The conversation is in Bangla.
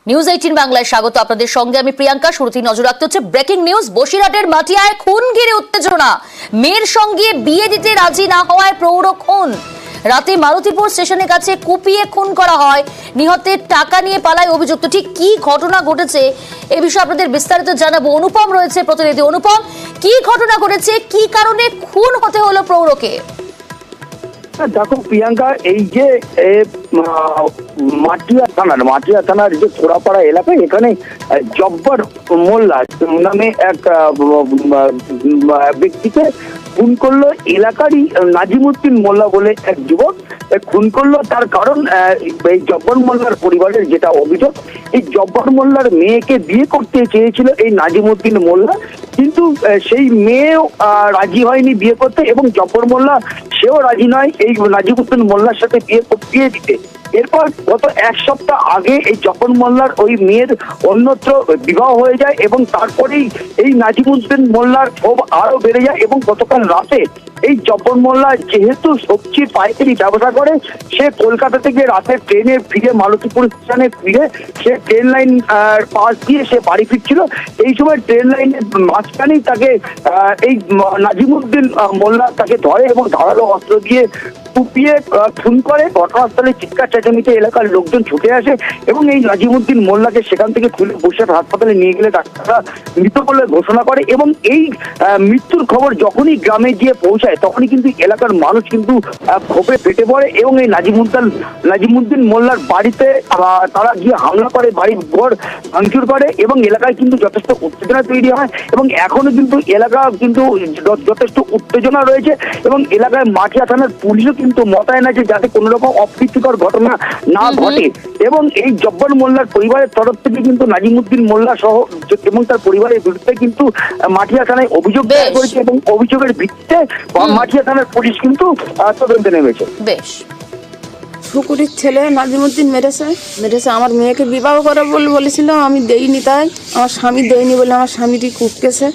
নিউজ 18 বাংলায় স্বাগত। আপনাদের সঙ্গে আমি প্রিয়াঙ্কা। শুরুতেই নজর রাখতে হচ্ছে ব্রেকিং নিউজ। বসিরহাটের মাটিয়ায় খুন ঘিরে উত্তেজনা। মেয়ের সঙ্গে বিয়ে দিতে রাজি না হওয়ায় প্রৌঢ় খুন। রাতে মারুতিপুর স্টেশনের কাছে কুপিয়ে খুন করা হয়। নিহতের টাকা নিয়ে পালায় অভিযুক্ত। ঠিক কি ঘটনা ঘটেছে এ বিষয়ে আপনাদের বিস্তারিত জানাবো। অনুপম রয়েছে প্রতিনিধি। অনুপম, কি ঘটনা ঘটেছে, কি কারণে খুন হতে হলো প্রৌঢ়কে? দেখো প্রিয়াঙ্কা, এই যে মাটিয়া থানার যে থোড়াপাড়া এলাকায় এখানে জব্বার মোল্লা নামে এক ব্যক্তিকে খুন করলো এলাকারই নাজিমুদ্দিন মোল্লা বলে এক যুবক। খুন করলো তার কারণ এই জব্বার মোল্লার পরিবারের যেটা অভিযোগ, এই জব্বার মোল্লার মেয়েকে বিয়ে করতে চেয়েছিল এই নাজিমুদ্দিন মোল্লা, কিন্তু সেই মেয়েও রাজি হয়নি বিয়ে করতে, এবং জব্বার মোল্লা সেও রাজি নয় এই নাজিমুদ্দিন মোল্লার সাথে বিয়ে দিতে। এরপর গত এক সপ্তাহ আগে এই জব্বার মোল্লার ওই মেয়ের অন্যত্র বিবাহ হয়ে যায়, এবং তারপরেই এই নাজিমুদ্দিন মোল্লার ক্ষোভ আরো বেড়ে যায়। এবং গতকাল রাতে এই জব্বার মোল্লা যেহেতু সবজির পাইকারি ব্যবসা করে, সে কলকাতা থেকে রাতে ট্রেনে ফিরে মালতীপুর স্টেশনে ফিরে সে ট্রেন লাইন পাশ দিয়ে সে বাড়ি ফিরছিল। এই সময় ট্রেন লাইনের মাঝখানেই তাকে এই নাজিমুদ্দিন মোল্লা তাকে ধরে এবং ধারালো অস্ত্র দিয়ে কুপিয়ে খুন করে। ঘটনাস্থলে চিৎকার চেঁচামেচি এলাকার লোকজন ছুটে আসে এবং এই নাজিমুদ্দিন মোল্লাকে সেখান থেকে তুলে বসিরহাট হাসপাতালে নিয়ে গেলে ডাক্তাররা মৃত বলে ঘোষণা করে। এবং এই মৃত্যুর খবর যখনই গ্রামে গিয়ে পৌঁছায় তখনই কিন্তু এলাকার মানুষ কিন্তু ক্ষোভে ফেটে পড়ে এবং এই নাজিমুদ্দিন মোল্লার বাড়িতে তারা গিয়ে হামলা করে, বাড়ির ঘর ভাঙচুর করে এবং এলাকায় কিন্তু যথেষ্ট উত্তেজনা তৈরি হয়। এবং এখনো কিন্তু এলাকা কিন্তু যথেষ্ট উত্তেজনা রয়েছে এবং এলাকায় মাটিয়া থানার পুলিশও কিন্তু মোতায়েন আছে যাতে কোনো রকম অপ্রীতিকর ঘটনা না ঘটে। এবং এই জব্বার মোল্লার পরিবারের তরফ থেকে কিন্তু নাজিমুদ্দিন মোল্লা সহ এবং তার পরিবারের বিরুদ্ধে কিন্তু মাটিয়া থানায় অভিযোগ দায়ের করেছে এবং অভিযোগের ভিত্তিতে মাটিয়া থানার পুলিশ কিন্তু তদন্তে নেমেছে। বেশ, শুকুরির ছেলে নাজিমুদ্দিন মেরেছে আমার মেয়েকে বিবাহ করে বলেছিল, আমি দেইনি, তাই আমার স্বামী দেয়নি বলে আমার স্বামীটি কুপকেছে।